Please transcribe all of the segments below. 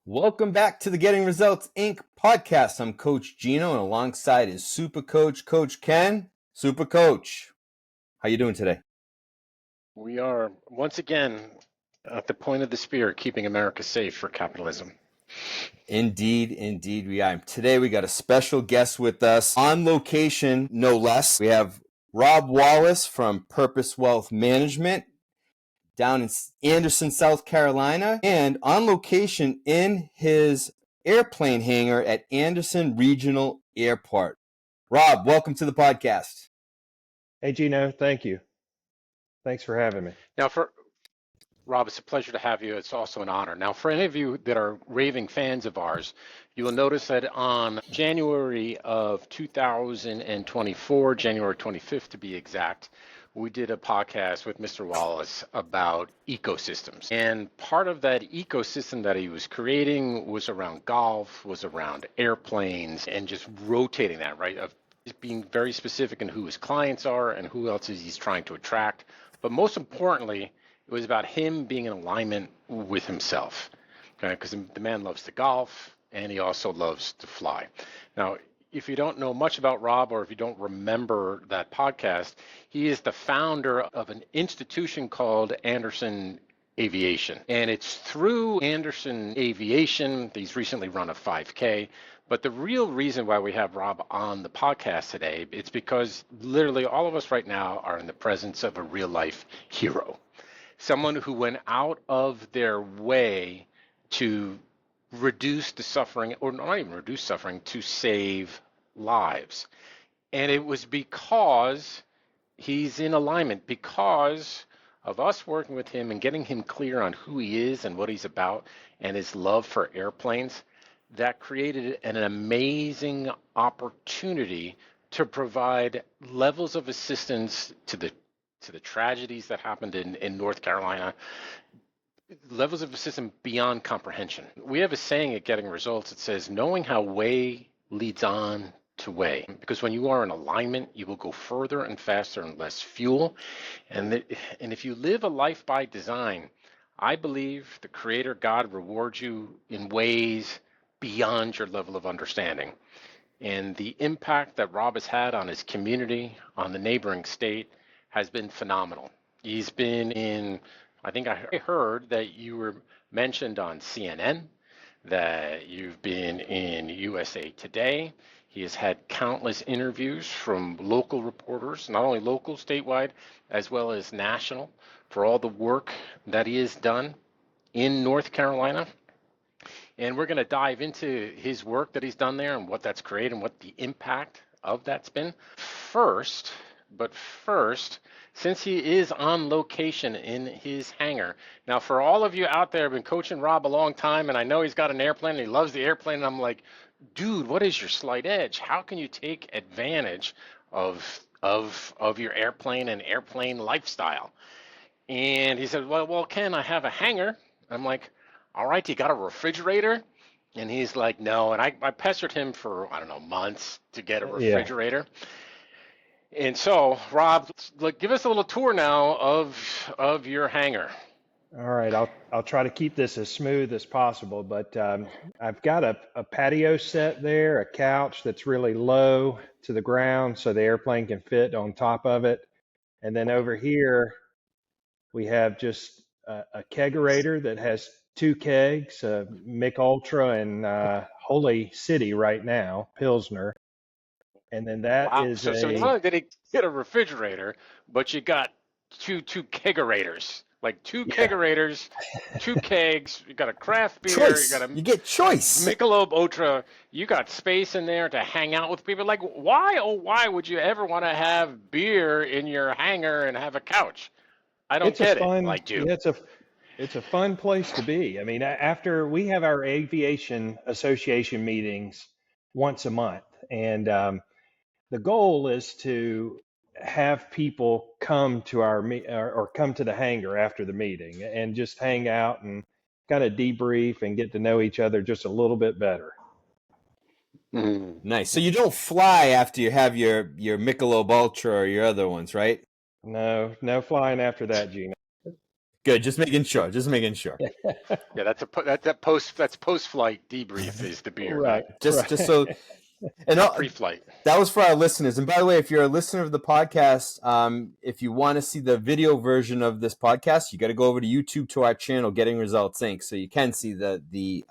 Welcome back to the Getting Results Inc. podcast. I'm Coach Gino, and alongside is Super Coach, Coach Ken. Super Coach, how you doing today? We are once again at the point of the spear, keeping America safe for capitalism. Indeed we are. Today we got a special guest with us on location, no less. We have Rob Wallace from Purpose Wealth Management down in Anderson, South Carolina, and on location in his airplane hangar at Anderson Regional Airport. Rob, welcome to the podcast. Hey, Gino, thank you. Thanks for having me. Now, for Rob, it's a pleasure to have you. It's also an honor. Now, for any of you that are raving fans of ours, you will notice that on January of 2024, January 25th to be exact, we did a podcast with Mr. Wallace about ecosystems. And part of that ecosystem that he was creating was around golf, was around airplanes, and just rotating that, right? Of being very specific in who his clients are and who else is he's trying to attract. But most importantly, it was about him being in alignment with himself, okay? Because the man loves to golf and he also loves to fly. Now, if you don't know much about Rob, or if you don't remember that podcast, he is the founder of an institution called Anderson Aviation. And it's through Anderson Aviation, he's recently run a 5K. But the real reason why we have Rob on the podcast today, it's because literally all of us right now are in the presence of a real life hero. Someone who went out of their way to reduce the suffering, or not even reduce suffering, to save lives. And it was because he's in alignment, because of us working with him and getting him clear on who he is and what he's about and his love for airplanes, that created an amazing opportunity to provide levels of assistance to the tragedies that happened in North Carolina, levels of assistance beyond comprehension. We have a saying at Getting Results that says, knowing how way leads on to way. Because when you are in alignment, you will go further and faster and less fuel. And if you live a life by design, I believe the Creator God rewards you in ways beyond your level of understanding. And the impact that Rob has had on his community, on the neighboring state, has been phenomenal. He's been in, I think I heard that you were mentioned on CNN, that you've been in USA Today. He has had countless interviews from local reporters, not only local, statewide, as well as national, for all the work that he has done in North Carolina. And we're going to dive into his work that he's done there and what that's created and what the impact of that's been. First, since he is on location in his hangar. Now, for all of you out there, I've been coaching Rob a long time, and I know he's got an airplane, and he loves the airplane, and I'm like, dude, what is your slight edge? How can you take advantage of your airplane and airplane lifestyle? And he said, well, Ken, I have a hangar. I'm like, all right, you got a refrigerator? And he's like, no. And I pestered him for, I don't know, months to get a refrigerator. Yeah. And so, Rob, give us a little tour now of your hangar. All right, I'll try to keep this as smooth as possible, but I've got a patio set there, a couch that's really low to the ground so the airplane can fit on top of it. And then over here, we have just a kegerator that has two kegs, Mick Ultra and Holy City right now, Pilsner. And then that is so not only did he get a refrigerator, but you got two kegerators, like two kegerators, two kegs. You got a craft beer. Choice. You get choice. Michelob Ultra. You got space in there to hang out with people. Like, why would you ever want to have beer in your hangar and have a couch? I don't get it. Like, dude. Yeah, it's a fun place to be. I mean, after we have our aviation association meetings once a month, and the goal is to have people come to or come to the hangar after the meeting and just hang out and kind of debrief and get to know each other just a little bit better. Nice. So you don't fly after you have your Michelob Ultra or your other ones, right? No flying after that, Gino. Good. Just making sure. Just making sure. Yeah, that's post flight debrief is the beer, Right, Just right. so and not pre-flight. that was for our listeners. And by the way, if you're a listener of the podcast, if you want to see the video version of this podcast, you got to go over to YouTube to our channel, Getting Results Inc., so you can see the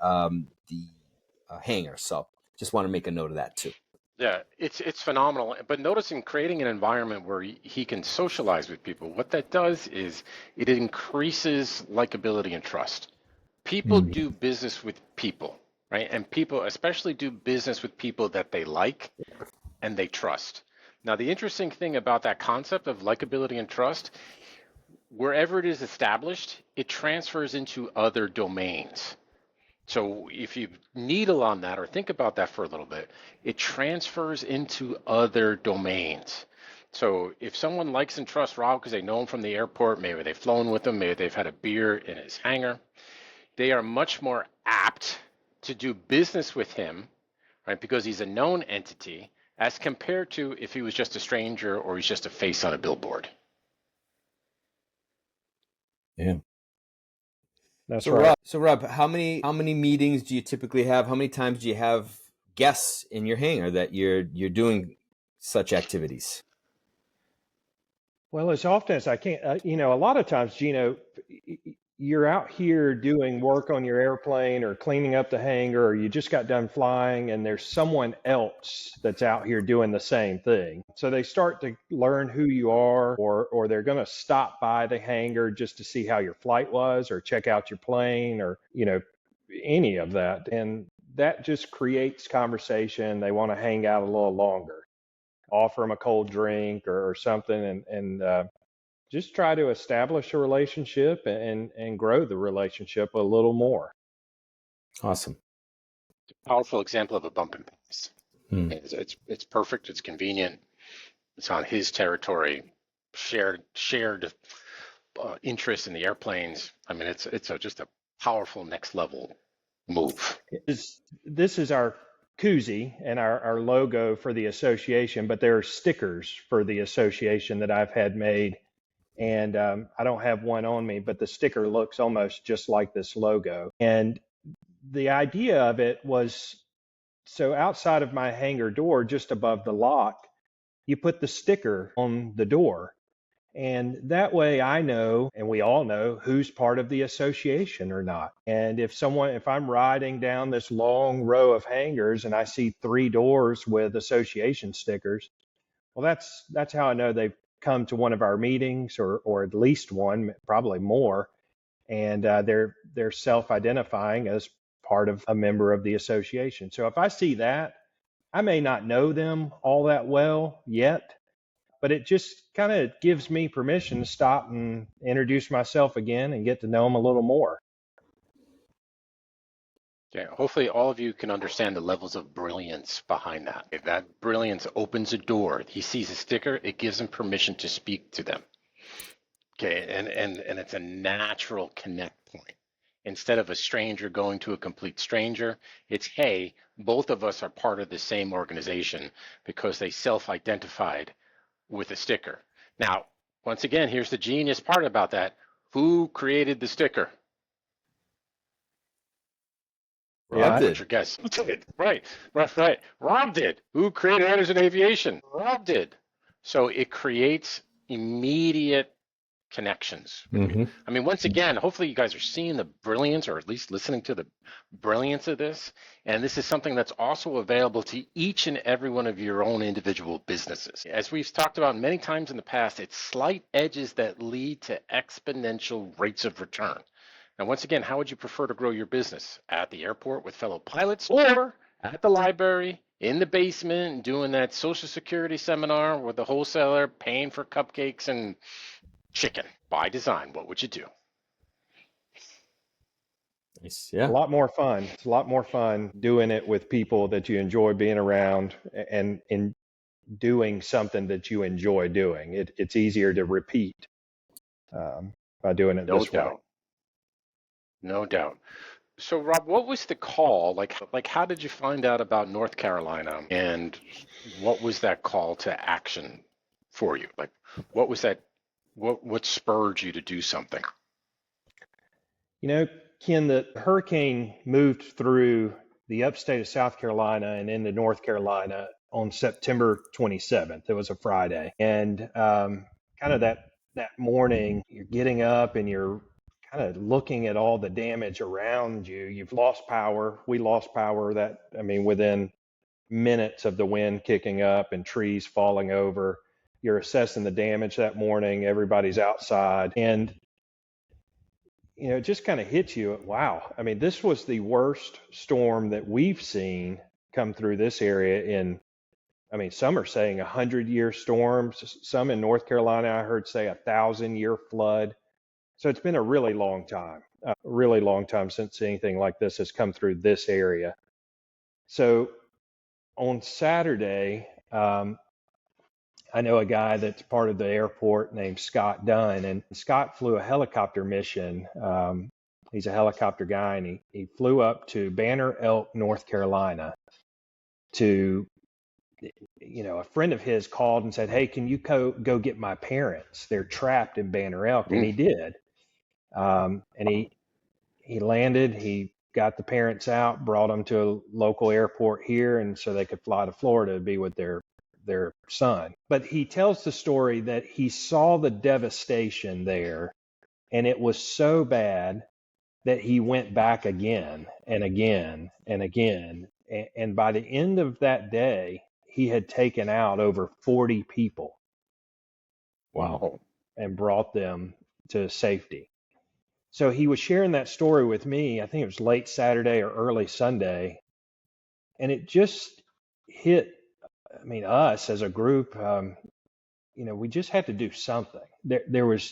hanger. So just want to make a note of that too. Yeah, it's phenomenal. But notice in creating an environment where he can socialize with people, what that does is it increases likability and trust. People do business with people, right? And people especially do business with people that they like and they trust. Now, the interesting thing about that concept of likability and trust, wherever it is established, it transfers into other domains. So if you needle on that or think about that for a little bit, it transfers into other domains. So if someone likes and trusts Rob because they know him from the airport, maybe they've flown with him, maybe they've had a beer in his hangar, they are much more apt to do business with him, right? Because he's a known entity as compared to if he was just a stranger or he's just a face on a billboard. Yeah. That's right. Rob, how many meetings do you typically have? How many times do you have guests in your hangar that you're doing such activities? Well, as often as I can, a lot of times, Gino, you're out here doing work on your airplane or cleaning up the hangar, or you just got done flying, and there's someone else that's out here doing the same thing. So they start to learn who you are, or they're going to stop by the hangar just to see how your flight was, or check out your plane, or any of that, and that just creates conversation. They want to hang out a little longer. Offer them a cold drink or something, and just try to establish a relationship and grow the relationship a little more. Awesome. Powerful example of a bump and pass. Hmm. It's perfect. It's convenient. It's on his territory. Shared interest in the airplanes. I mean, it's just a powerful next level move. This is our koozie and our logo for the association, but there are stickers for the association that I've had made. And I don't have one on me, but the sticker looks almost just like this logo. And the idea of it was, so outside of my hangar door, just above the lock, you put the sticker on the door. And that way I know, and we all know, who's part of the association or not. And if I'm riding down this long row of hangars and I see 3 doors with association stickers, well, that's how I know they've come to one of our meetings, or at least one, probably more. And they're self-identifying as part of a member of the association. So if I see that, I may not know them all that well yet, but it just kind of gives me permission to stop and introduce myself again and get to know them a little more. Yeah, hopefully all of you can understand the levels of brilliance behind that. If that brilliance opens a door, he sees a sticker, it gives him permission to speak to them. Okay, and it's a natural connect point. Instead of a stranger going to a complete stranger, it's, hey, both of us are part of the same organization because they self-identified with a sticker. Now, once again, here's the genius part about that. Who created the sticker? Rob did. What's your guess? Right. Rob did. Who created Anderson Aviation? Rob did. So it creates immediate connections. I mean, once again, hopefully you guys are seeing the brilliance, or at least listening to the brilliance of this. And this is something that's also available to each and every one of your own individual businesses. As we've talked about many times in the past, it's slight edges that lead to exponential rates of return. Now, once again, how would you prefer to grow your business? At the airport with fellow pilots, or at the library, in the basement, doing that Social Security seminar with the wholesaler, paying for cupcakes and chicken? By design, what would you do? Nice. Yeah. A lot more fun. It's a lot more fun doing it with people that you enjoy being around, and in doing something that you enjoy doing. It's easier to repeat by doing it this way. No doubt. So, Rob, what was the call? Like, how did you find out about North Carolina, and what was that call to action for you? Like, what was that? What spurred you to do something? Ken, the hurricane moved through the upstate of South Carolina and into North Carolina on September 27th. It was a Friday. And kind of that morning, you're getting up and you're kind of looking at all the damage around you. You've lost power. We lost power within minutes of the wind kicking up and trees falling over. You're assessing the damage that morning. Everybody's outside. And it just kind of hits you. Wow. I mean, this was the worst storm that we've seen come through this area some are saying 100-year storms. Some in North Carolina, I heard say 1,000-year flood. So it's been a really long time since anything like this has come through this area. So on Saturday, I know a guy that's part of the airport named Scott Dunn, and Scott flew a helicopter mission. He's a helicopter guy, and he flew up to Banner Elk, North Carolina to, a friend of his called and said, hey, can you go get my parents? They're trapped in Banner Elk. And he did. And he landed, he got the parents out, brought them to a local airport here, and so they could fly to Florida to be with their son. But he tells the story that he saw the devastation there, and it was so bad that he went back again and again and again. And by the end of that day, he had taken out over 40 people. Wow. And brought them to safety. So he was sharing that story with me. I think it was late Saturday or early Sunday. And it just hit, us as a group, we just had to do something.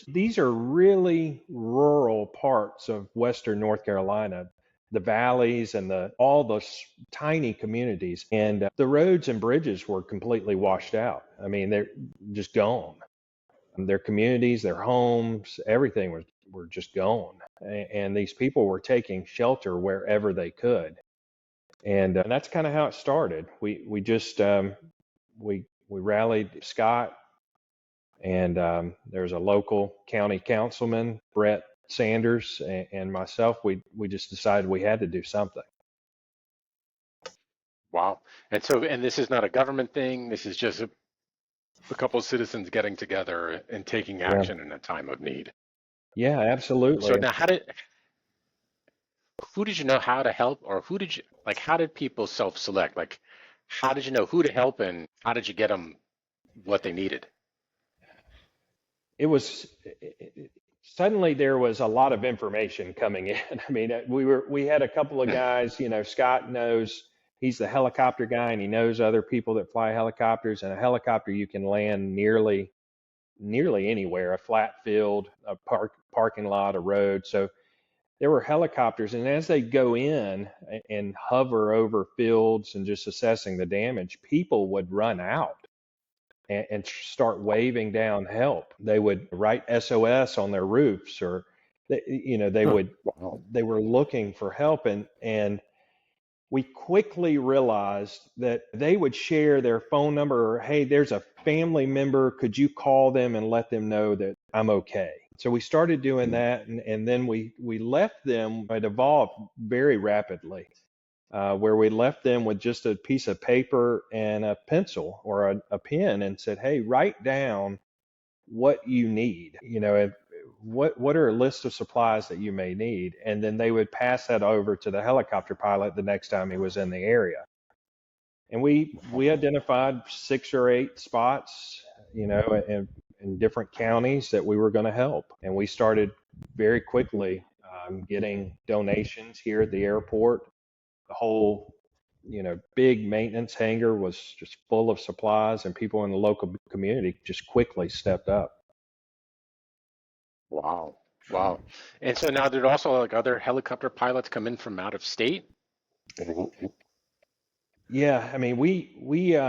These are really rural parts of Western North Carolina, the valleys and all those tiny communities. And the roads and bridges were completely washed out. They're just gone. Their communities, their homes, everything were just gone. And these people were taking shelter wherever they could. And that's kind of how it started. We just we rallied Scott, and there's a local county councilman, Brett Sanders, and myself. We just decided we had to do something. Wow. And this is not a government thing. This is just a couple of citizens getting together and taking action in a time of need. Yeah, absolutely. So now who did you know how to help, or how did people self-select? Like, how did you know who to help, and how did you get them what they needed? It was suddenly there was a lot of information coming in. We had a couple of guys, Scott knows, he's the helicopter guy, and he knows other people that fly helicopters. And a helicopter, you can land nearly anywhere, a flat field, a parking lot, a road. So there were helicopters, and as they go in and hover over fields and just assessing the damage, people would run out and start waving down help. They would write SOS on their roofs, or they were looking for help, and we quickly realized that they would share their phone number, or, hey, there's a family member, could you call them and let them know that I'm okay? So we started doing that, and then we left them. It evolved very rapidly, where we left them with just a piece of paper and a pencil or a pen, and said, hey, write down what you need. What are a list of supplies that you may need? And then they would pass that over to the helicopter pilot the next time he was in the area. And we identified 6 or 8 spots, in different counties that we were going to help. And we started very quickly getting donations here at the airport. The whole, big maintenance hangar was just full of supplies, and people in the local community just quickly stepped up. Wow. Wow. And so now there'd also other helicopter pilots come in from out of state? Yeah, we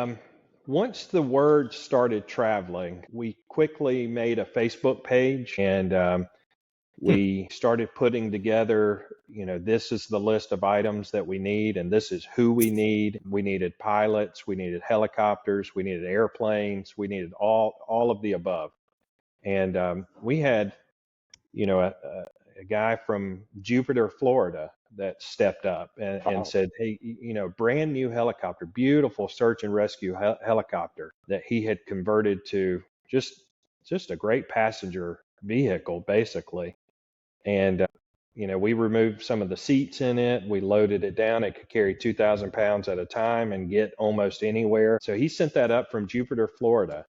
once the word started traveling, we quickly made a Facebook page, and we started putting together, this is the list of items that we need, and this is who we need. We needed pilots, we needed helicopters, we needed airplanes, we needed all of the above. And we had, a guy from Jupiter, Florida, that stepped up and said, hey, brand new helicopter, beautiful search and rescue helicopter that he had converted to just a great passenger vehicle, basically. And we removed some of the seats in it. We loaded it down. It could carry 2,000 pounds at a time and get almost anywhere. So he sent that up from Jupiter, Florida,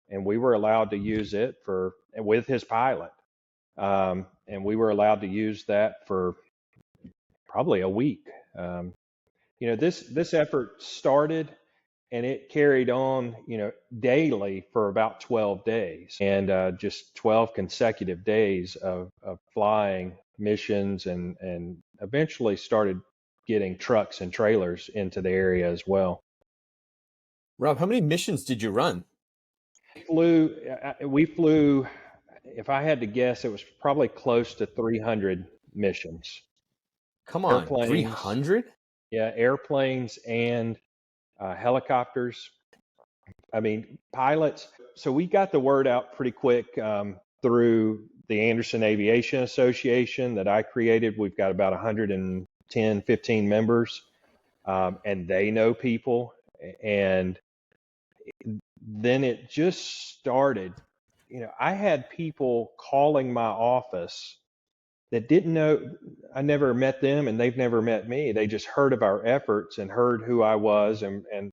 and we were allowed to use it with his pilot. And we were allowed to use that for probably a week. This effort started and it carried on, daily for about 12 days, and just 12 consecutive days of flying missions, and eventually started getting trucks and trailers into the area as well. Rob, how many missions did you run? We flew, if I had to guess, it was probably close to 300 missions. Come on, Airplanes. 300? Yeah, airplanes and helicopters. I mean, pilots. So we got the word out pretty quick through the Anderson Aviation Association that I created. We've got about 110, 15 members, and they know people. And then it just started. I had people calling my office that didn't know. I never met them, and they've never met me. They just heard of our efforts and heard who I was, and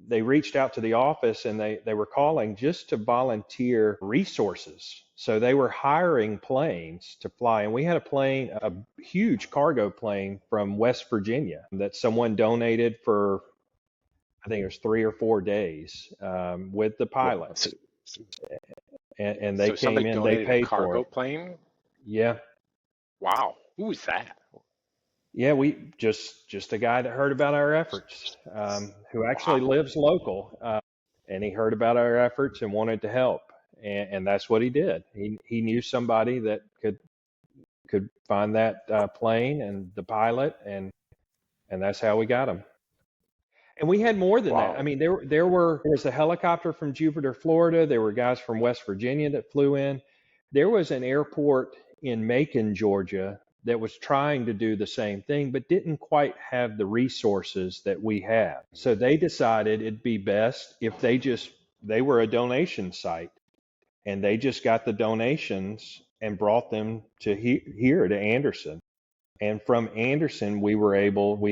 they reached out to the office, and they were calling just to volunteer resources. So they were hiring planes to fly. And we had a huge cargo plane from West Virginia that someone donated for, I think it was 3 or 4 days, with the pilot. And they came in, they paid a cargo for it. plane? Yeah. Wow. Who is that? Yeah, we just a guy that heard about our efforts, who actually lives local, and he heard about our efforts and wanted to help, and that's what he did. He knew somebody that could find that plane and the pilot, and that's how we got him. And we had more than Wow. that. I mean, there was a helicopter from Jupiter, Florida. There were guys from West Virginia that flew in. There was an airport in Macon, Georgia, that was trying to do the same thing, but didn't quite have the resources that we have. So they decided it'd be best if they were a donation site, and they just got the donations and brought them to here to Anderson. And from Anderson, we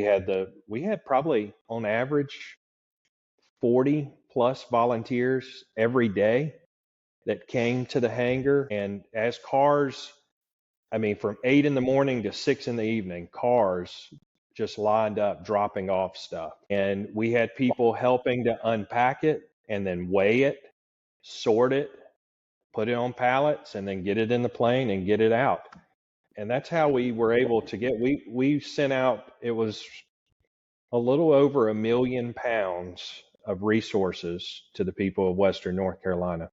had probably on average 40 plus volunteers every day that came to the hangar. And as cars, I mean, from 8 in the morning to 6 in the evening, cars just lined up dropping off stuff. And we had people helping to unpack it and then weigh it, sort it, put it on pallets, and then get it in the plane and get it out. And that's how we were able to we sent out, it was a little over 1 million pounds of resources to the people of Western North Carolina.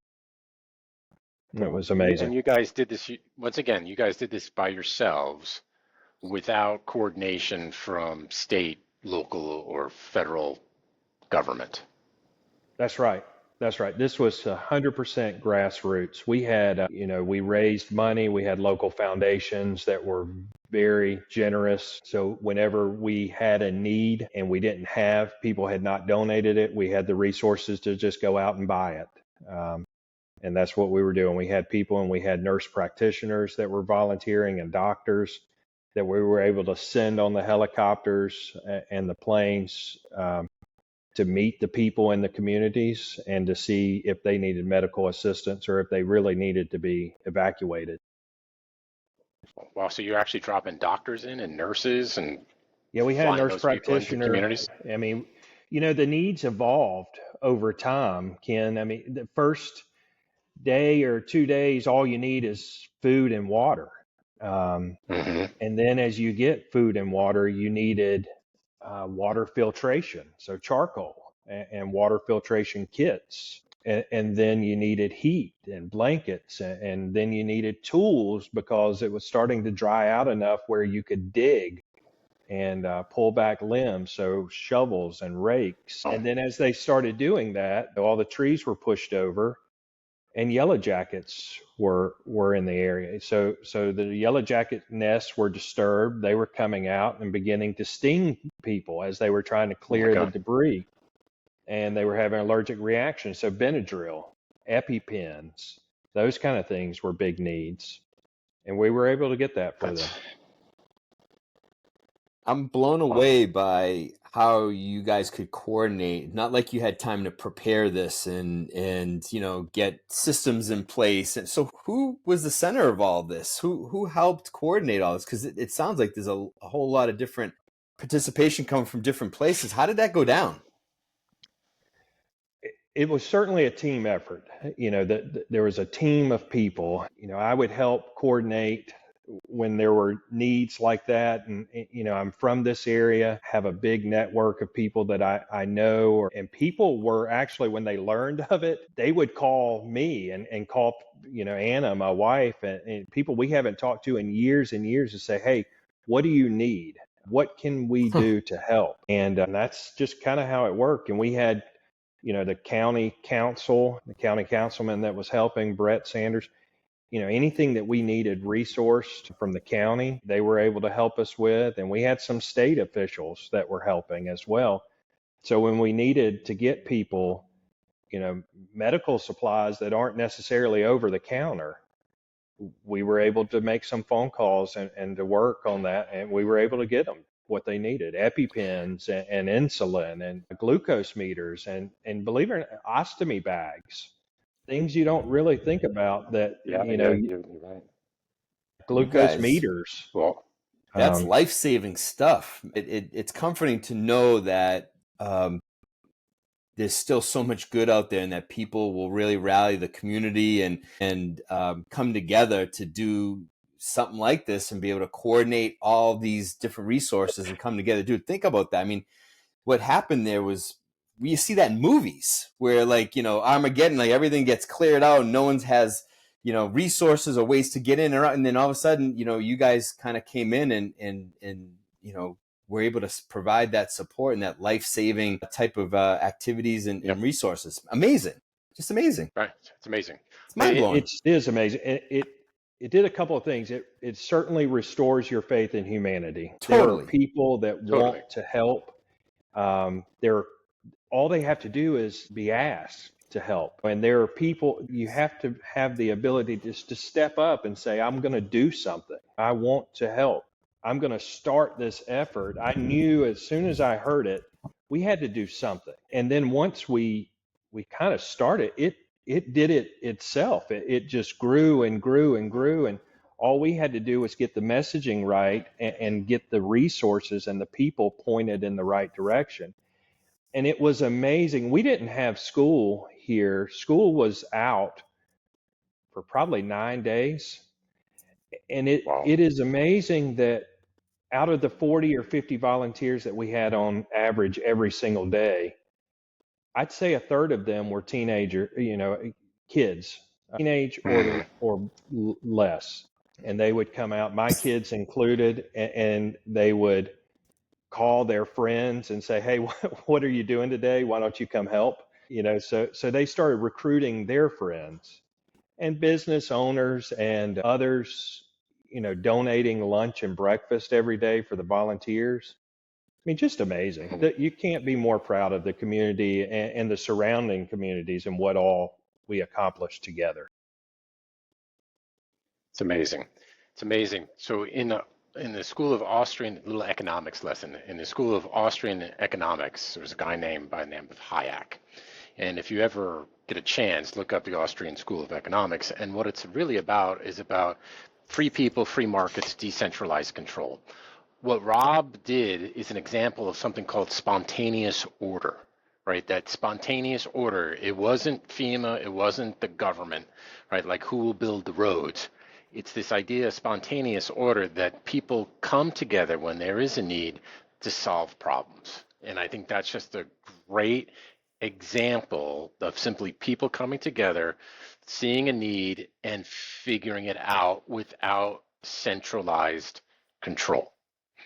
It was amazing. And you guys did this, once again, you guys did this by yourselves without coordination from state, local, or federal government. That's right. That's right. This was 100% grassroots. We had, we raised money. We had local foundations that were very generous. So whenever we had a need and we didn't have, people had not donated it, we had the resources to just go out and buy it. And that's what we were doing. We had people, and we had nurse practitioners that were volunteering, and doctors that we were able to send on the helicopters and the planes, to meet the people in the communities and to see if they needed medical assistance or if they really needed to be evacuated. Wow, so you're actually dropping doctors in and nurses and yeah, we had a nurse practitioner. communities. I mean, the needs evolved over time, Ken. I mean, the first day or 2 days, all you need is food and water. And then as you get food and water, you needed water filtration, so charcoal and water filtration kits. And then you needed heat and blankets, and then you needed tools because it was starting to dry out enough where you could dig and pull back limbs, so shovels and rakes. And then as they started doing that, all the trees were pushed over, and yellow jackets were in the area. So the yellow jacket nests were disturbed. They were coming out and beginning to sting people as they were trying to Oh my clear the God. debris, and they were having allergic reactions. So Benadryl, EpiPens, those kind of things were big needs, and we were able to get that for them. That's I'm blown wow. away by how you guys could coordinate. Not like you had time to prepare this and get systems in place. And so, who was the center of all this? Who helped coordinate all this? Because it sounds like there's a whole lot of different participation coming from different places. How did that go down? It was certainly a team effort. There was a team of people. I would help coordinate when there were needs like that. And, I'm from this area, have a big network of people that I know. And people were actually, when they learned of it, they would call me and call, Anna, my wife, and people we haven't talked to in years and years to say, hey, what do you need? What can we do to help? And that's just kind of how it worked. And we had the county council, the county councilman that was helping, Brett Sanders, anything that we needed resourced from the county, they were able to help us with. And we had some state officials that were helping as well. So when we needed to get people, medical supplies that aren't necessarily over the counter, we were able to make some phone calls and to work on that. And we were able to get them what they needed, EpiPens and insulin and glucose meters and believe it or not, ostomy bags, things you don't really think about that, Yeah, you're right. You glucose guys, meters. well, that's Um, life-saving stuff. It's comforting to know that there's still so much good out there, and that people will really rally the community and come together to do something like this and be able to coordinate all these different resources and come together. Dude, think about that. I mean, what happened there was, you see that in movies where, like, Armageddon, like everything gets cleared out and no one's has resources or ways to get in or out, and then all of a sudden you guys kind of came in and were able to provide that support and that life-saving type of activities Yep. and resources. Amazing. Just amazing. Right. It's amazing. It's mind-blowing. it is amazing. It did a couple of things. It certainly restores your faith in humanity. There are Totally. people that Totally. want to help. All they have to do is be asked to help. And there are people, you have to have the ability just to step up and say, I'm going to do something. I want to help. I'm going to start this effort. I knew as soon as I heard it, we had to do something. And then once we kind of started, it did it itself. It just grew and grew and grew. And all we had to do was get the messaging right and get the resources and the people pointed in the right direction. And it was amazing. We didn't have school here. School was out for probably 9 days. And Wow. it is amazing that out of the 40 or 50 volunteers that we had on average every single day, I'd say a third of them were kids, teenage or less. And they would come out, my kids included, and they would call their friends and say, hey, what are you doing today? Why don't you come help? So they started recruiting their friends and business owners and others, donating lunch and breakfast every day for the volunteers. I mean, just amazing. That you can't be more proud of the community and the surrounding communities and what all we accomplished together. It's amazing. It's amazing. So in the School of Austrian, little economics lesson, in the School of Austrian Economics, there was a guy by the name of Hayek. And if you ever get a chance, look up the Austrian School of Economics. And what it's really about is about free people, free markets, decentralized control. What Rob did is an example of something called spontaneous order, right? That spontaneous order, it wasn't FEMA, it wasn't the government, right? Like who will build the roads? It's this idea of spontaneous order that people come together when there is a need to solve problems. And I think that's just a great example of simply people coming together, seeing a need and figuring it out without centralized control.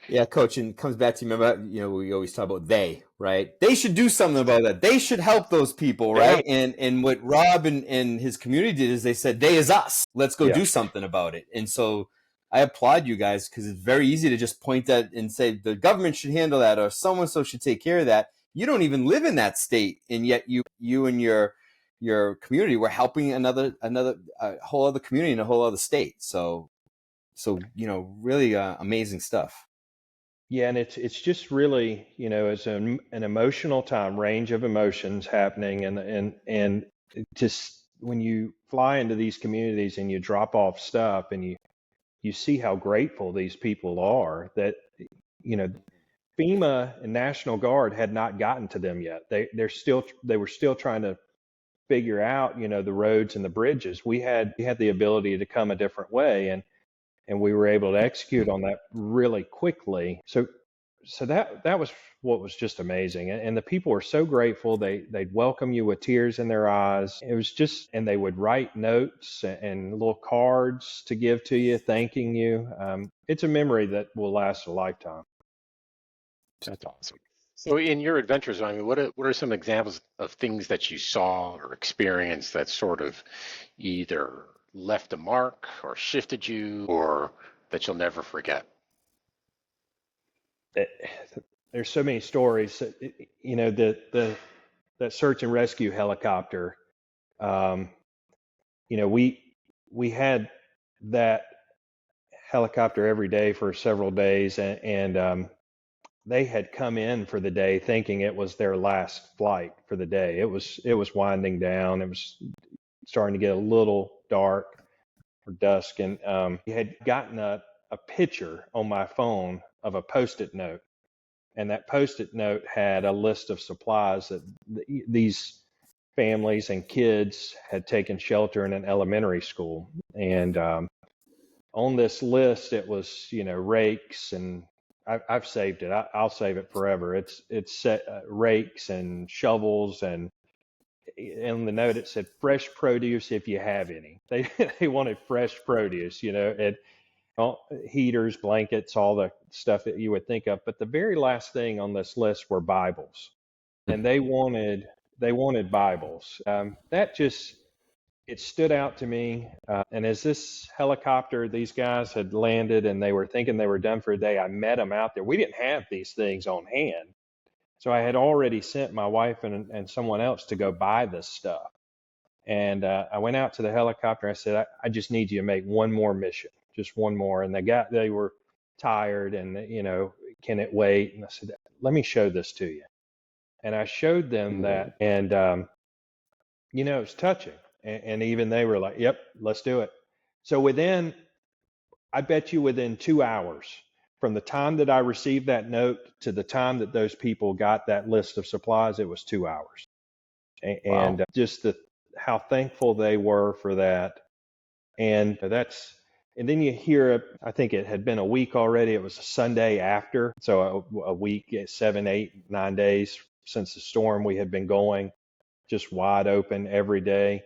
Yeah, coach, and it comes back to, remember, we always talk about they, right? They should do something about that. They should help those people, Yeah. right? And what Rob and his community did is they said, they is us. Let's go Yeah. do something about it. And so I applaud you guys, because it's very easy to just point that and say the government should handle that, or someone so should take care of that. You don't even live in that state, and yet you and your community were helping another a whole other community in a whole other state. So really amazing stuff. Yeah, and it's just really, it's an emotional time, range of emotions happening, and just when you fly into these communities and you drop off stuff and you see how grateful these people are that, you know, FEMA and National Guard had not gotten to them yet. They were still trying to figure out, the roads and the bridges. We had the ability to come a different way, and we were able to execute on that really quickly. So that was what was just amazing, and the people were so grateful. They'd welcome you with tears in their eyes. It was just, and they would write notes and little cards to give to you, thanking you. It's a memory that will last a lifetime. That's awesome. So in your adventures, I mean, what are some examples of things that you saw or experienced that sort of either left a mark or shifted you or that you'll never forget? It, there's so many stories. That search and rescue helicopter. Um, we had that helicopter every day for several days, and they had come in for the day thinking it was their last flight for the day. It was winding down. It was starting to get a little dark or dusk, and he had gotten a picture on my phone of a Post-it note, and that Post-it note had a list of supplies that these families and kids had taken shelter in an elementary school, and on this list it was rakes, and I've saved it. I'll save it forever. It's set, rakes and shovels, and in the note it said fresh produce if you have any. They wanted fresh produce, and heaters, blankets, all the stuff that you would think of. But the very last thing on this list were Bibles, and they wanted Bibles. That just it stood out to me. And as this helicopter, these guys had landed and they were thinking they were done for the day, I met them out there. We didn't have these things on hand. So I had already sent my wife and someone else to go buy this stuff. And I went out to the helicopter. I said, I just need you to make one more mission, just one more. And they were tired and, can it wait? And I said, let me show this to you. And I showed them that, and, it was touching. And even they were like, yep, let's do it. So I bet you within 2 hours from the time that I received that note to the time that those people got that list of supplies, it was 2 hours. And just how thankful they were for that. And then you hear it. I think it had been a week already. It was a Sunday after. So a week, 7, 8, 9 days since the storm, we had been going just wide open every day,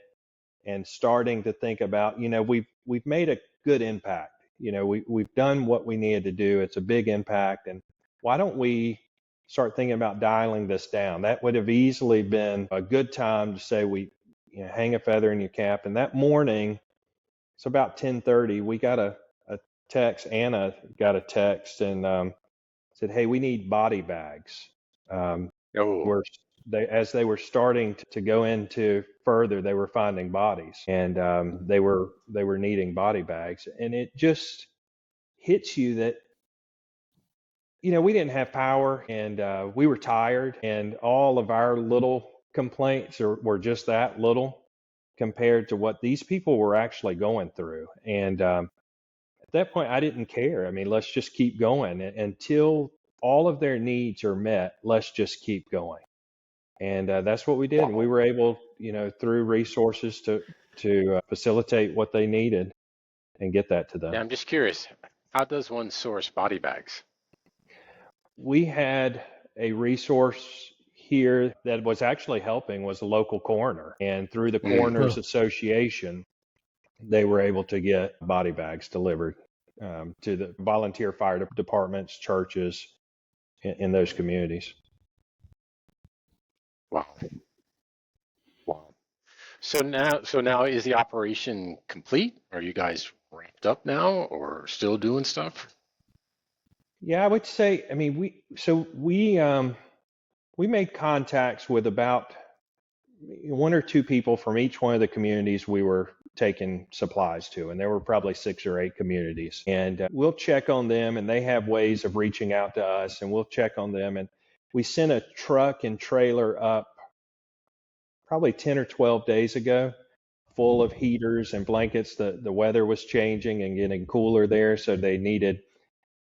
and starting to think about, we've made a good impact. We've done what we needed to do. It's a big impact. And why don't we start thinking about dialing this down? That would have easily been a good time to say hang a feather in your cap. And that morning, it's about 10:30, we got a text. Anna got a text and said, hey, we need body bags. Oh, As they were starting to go into further, they were finding bodies, and they were needing body bags. And it just hits you that we didn't have power, and we were tired, and all of our little complaints were just that little compared to what these people were actually going through. And at that point, I didn't care. I mean, let's just keep going until all of their needs are met. Let's just keep going. And that's what we did. And we were able, through resources to facilitate what they needed and get that to them. yeah, I'm just curious. How does one source body bags? We had a resource here that was actually helping was a local coroner. And through the Coroners Association, they were able to get body bags delivered. to the volunteer fire departments, churches in those communities. Wow. Wow. So now is the operation complete? Are you guys ramped up now or still doing stuff? Yeah, I would say, I mean, we made contacts with about one or two people from each one of the communities we were taking supplies to, and there were probably 6 or 8 communities. And we'll check on them, and they have ways of reaching out to us, and we'll check on them. And we sent a truck and trailer up probably 10 or 12 days ago, full of heaters and blankets. The weather was changing and getting cooler there, so they needed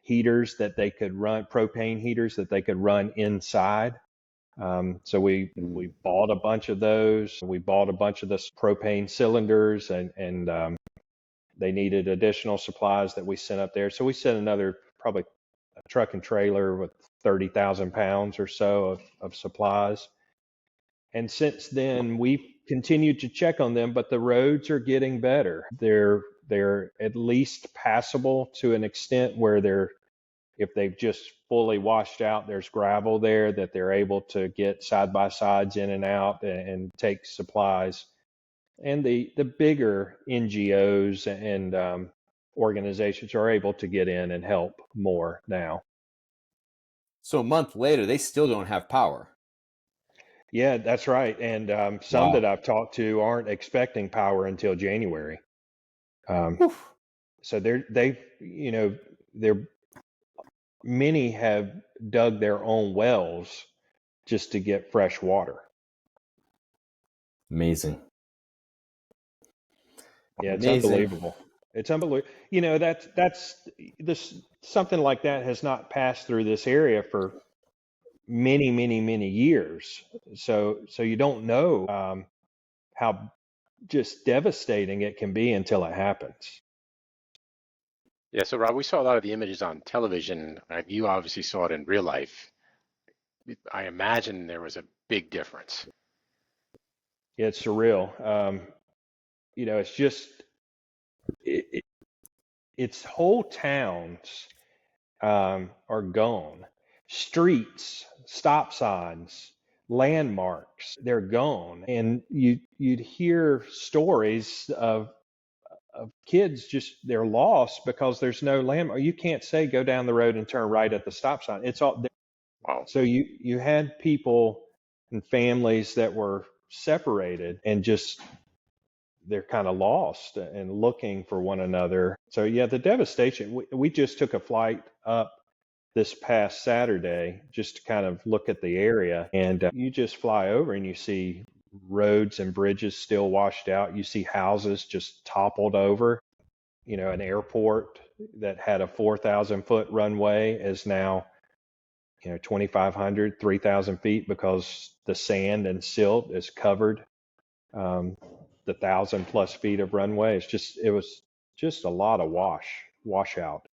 heaters that they could run, propane heaters that they could run inside. So we bought a bunch of those. We bought a bunch of the propane cylinders, and they needed additional supplies that we sent up there. So we sent another probably a truck and trailer with 30,000 pounds or so of supplies. And since then, we've continued to check on them, but the roads are getting better. They're at least passable to an extent where if they've just fully washed out, there's gravel there that they're able to get side by sides in and out and take supplies. And the bigger NGOs and organizations are able to get in and help more now. So a month later, they still don't have power. Yeah, that's right. And some Wow. that I've talked to aren't expecting power until January. So many have dug their own wells just to get fresh water. Amazing. Yeah, it's Amazing. unbelievable. It's unbelievable. You know, that's this something like that has not passed through this area for many, many, many years. So you don't know how just devastating it can be until it happens. Yeah, so Rob, we saw a lot of the images on television. You obviously saw it in real life. I imagine there was a big difference. Yeah, it's surreal. It's just it's whole towns are gone. Streets, stop signs, landmarks, they're gone. And you'd hear stories of kids just they're lost because there's no landmark. You can't say go down the road and turn right at the stop sign. It's all Wow. so you had people and families that were separated and just they're kind of lost and looking for one another. So yeah, the devastation. We just took a flight up this past Saturday just to kind of look at the area, and you just fly over and you see roads and bridges still washed out. You see houses just toppled over. An airport that had a 4,000-foot runway is now 2,500, 3,000 feet because the sand and silt is covered the 1,000+ feet of runway. It was just a lot of washout.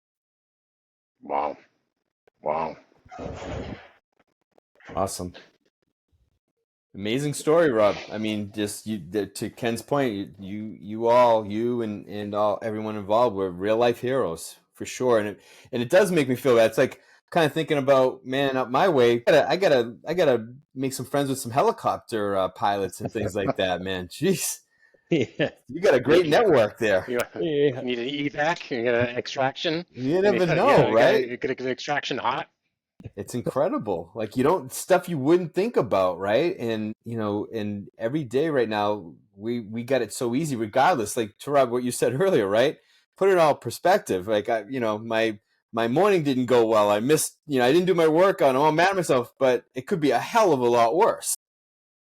Wow. Wow. Awesome. Amazing story, Rob. I mean, just to Ken's point, you and all everyone involved were real life heroes for sure, and it does make me feel bad. It's like kind of thinking about, man, up my way. I gotta make some friends with some helicopter pilots and things like that, man. Jeez, Yeah. you got a great network there. You need an evac, you get an extraction. You never know, right? You get an extraction hot. It's incredible. Like stuff you wouldn't think about, right? And and every day right now we got it so easy regardless. Like to Rob, what you said earlier, right? Put it in all perspective. Like my morning didn't go well. I missed, I didn't do my workout. I'm mad at myself, but it could be a hell of a lot worse.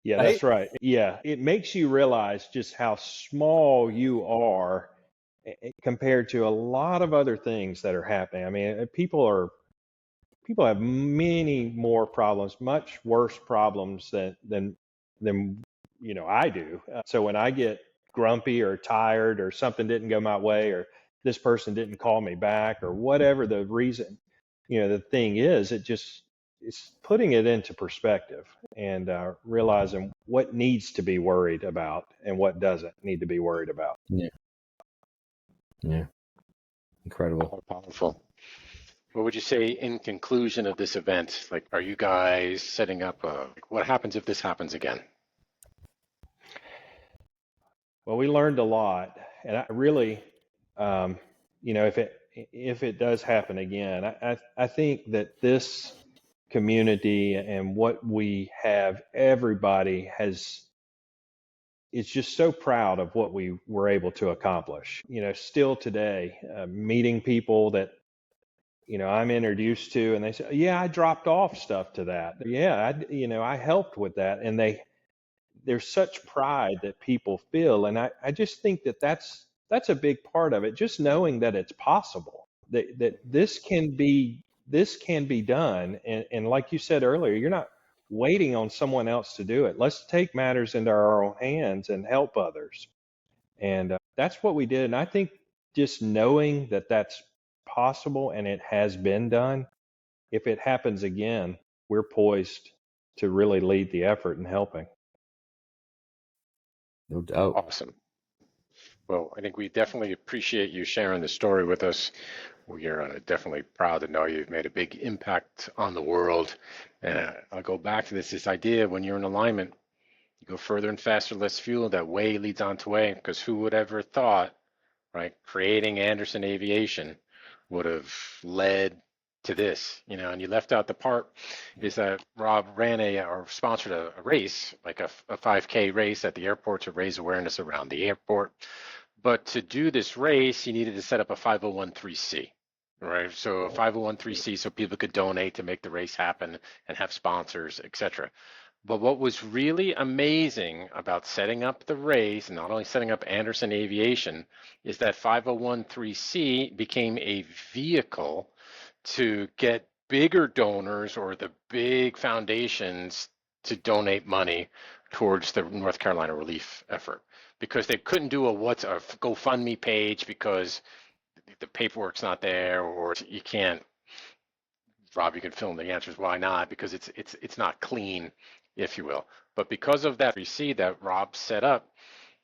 Yeah, right? That's right. Yeah, it makes you realize just how small you are compared to a lot of other things that are happening. I mean, people have many more problems, much worse problems than I do. So when I get grumpy or tired or something didn't go my way or this person didn't call me back or whatever the reason, the thing is, it's putting it into perspective and realizing what needs to be worried about and what doesn't need to be worried about. Yeah. Incredible. How powerful. What would you say in conclusion of this event? Like, are you guys setting up what happens if this happens again? Well, we learned a lot, and I really, um, if it does happen again, I think that this community and what we have, everybody has, is just so proud of what we were able to accomplish. Still today, meeting people that I'm introduced to, and they say, "Yeah, I dropped off stuff to that. Yeah, I helped with that," and there's such pride that people feel, and I just think that that's a big part of it, just knowing that it's possible, that this can be done, and like you said earlier, you're not waiting on someone else to do it. Let's take matters into our own hands and help others, and that's what we did. And I think just knowing that that's possible and it has been done, if it happens again, we're poised to really lead the effort in helping. No doubt. Awesome. Well, I think we definitely appreciate you sharing the story with us. We are definitely proud to know you've made a big impact on the world. And I'll go back to this idea when you're in alignment, you go further and faster, less fuel. That way leads on to way. Because who would ever thought, right, creating Anderson Aviation would have led to this, and you left out the part is that Rob ran or sponsored a race, like a 5K race at the airport to raise awareness around the airport. But to do this race, you needed to set up a 501c, right? So a 501c so people could donate to make the race happen and have sponsors, etc. But what was really amazing about setting up the race, and not only setting up Anderson Aviation, is that 501c became a vehicle to get bigger donors or the big foundations to donate money towards the North Carolina relief effort, because they couldn't do a GoFundMe page because the paperwork's not there, or you can't. Rob, you can film the answers. Why not? Because it's not clean, if you will. But because of that 3C that Rob set up,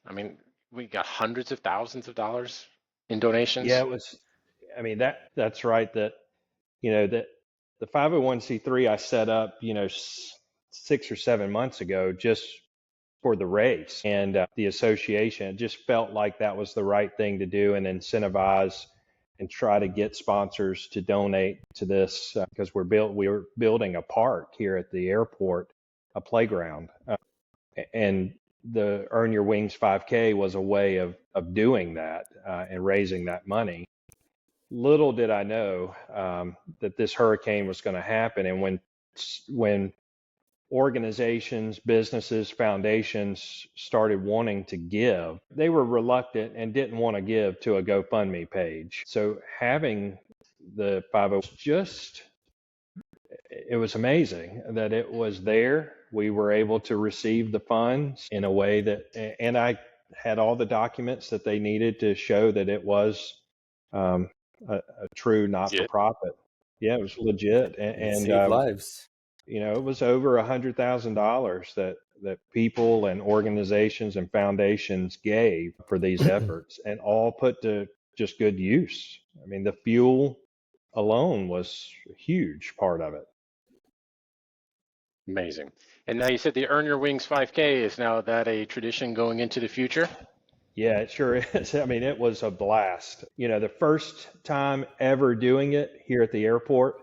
I mean, we got hundreds of thousands of dollars in Yeah, donations. it was. I mean, that's right. That the 501c3 I set up, 6 or 7 months ago, just for the race and the association. It just felt like that was the right thing to do and incentivize and try to get sponsors to donate to this, because we were building a park here at the airport, a playground, and the Earn Your Wings 5K was a way of doing that and raising that money. Little did I know that this hurricane was going to happen, and when organizations, businesses, foundations started wanting to give, they were reluctant and didn't want to give to a GoFundMe page. So having the 50, it was amazing that it was there. We were able to receive the funds in a way and I had all the documents that they needed to show that it was a true Yeah. not-for-profit. Yeah, it was legit. And save lives. It was over $100,000 that people and organizations and foundations gave for these efforts, and all put to just good use. I mean, the fuel alone was a huge part of it. Amazing. And now you said the Earn Your Wings 5K, is now that a tradition going into the future? Yeah, it sure is. I mean, it was a blast. The first time ever doing it here at the airport,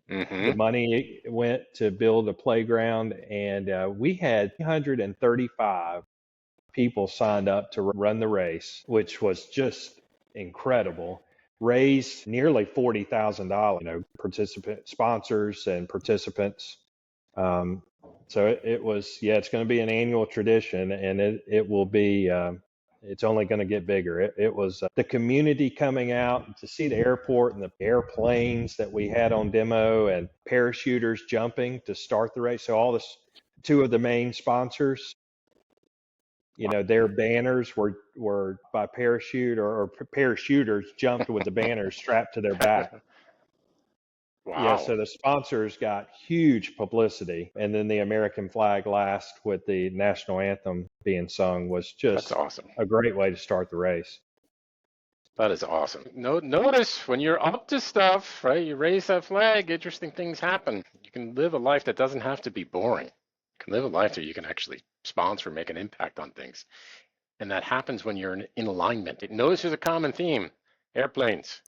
the Mm-hmm. money went to build a playground, and we had 335 people signed up to run the race, which was just incredible. Raised nearly $40,000, participant sponsors and participants. So it was, yeah, it's going to be an annual tradition, and it will be. It's only going to get bigger. It was the community coming out to see the airport and the airplanes that we had on demo, and parachuters jumping to start the race. So all this, two of the main sponsors, their banners were by parachute, or parachuters jumped with the banners strapped to their back. Yeah, Wow. so the sponsors got huge publicity, and then the American flag last with the national anthem being sung was That's just awesome. a great way to start the race. That is awesome. Notice when you're up to stuff, right? You raise that flag, interesting things happen. You can live a life that doesn't have to be boring. You can live a life that you can actually sponsor, make an impact on things. And that happens when you're in alignment. Notice there's a common theme, airplanes.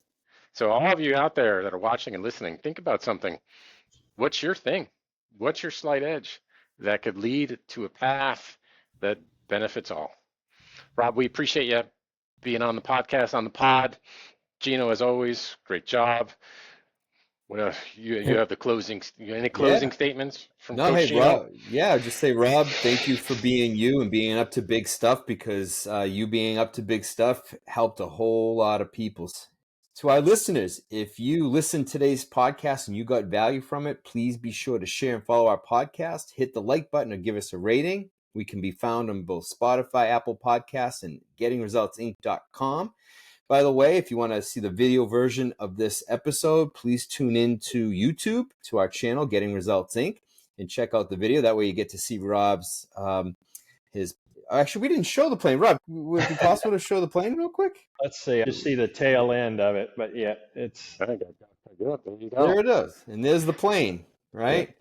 So all of you out there that are watching and listening, think about something. What's your thing? What's your slight edge that could lead to a path that benefits all? Rob, we appreciate you being on the podcast, on the pod. Gino, as always, great job. What you have the closing? Any closing statements from No, Coach hey, Gino? Rob. Yeah, just say, Rob, thank you for being you and being up to big stuff, because you being up to big stuff helped a whole lot of people. To our listeners, if you listen to today's podcast and you got value from it, please be sure to share and follow our podcast. Hit the like button or give us a rating. We can be found on both Spotify, Apple Podcasts, and gettingresultsinc.com. By the way, if you want to see the video version of this episode, please tune in to YouTube, to our channel, Getting Results Inc., and check out the video. That way you get to see Rob's, his, actually, we didn't show the plane. Rob, would it be possible to show the plane real quick? Let's see. I just see the tail end of it, but yeah, it's. There you There go. it is. And there's the plane, right? Yeah.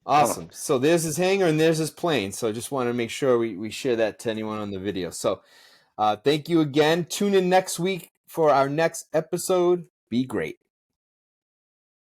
Awesome. So there's his hangar and there's his plane. So I just want to make sure we share that to anyone on the video. So thank you again. Tune in next week for our next episode. Be great.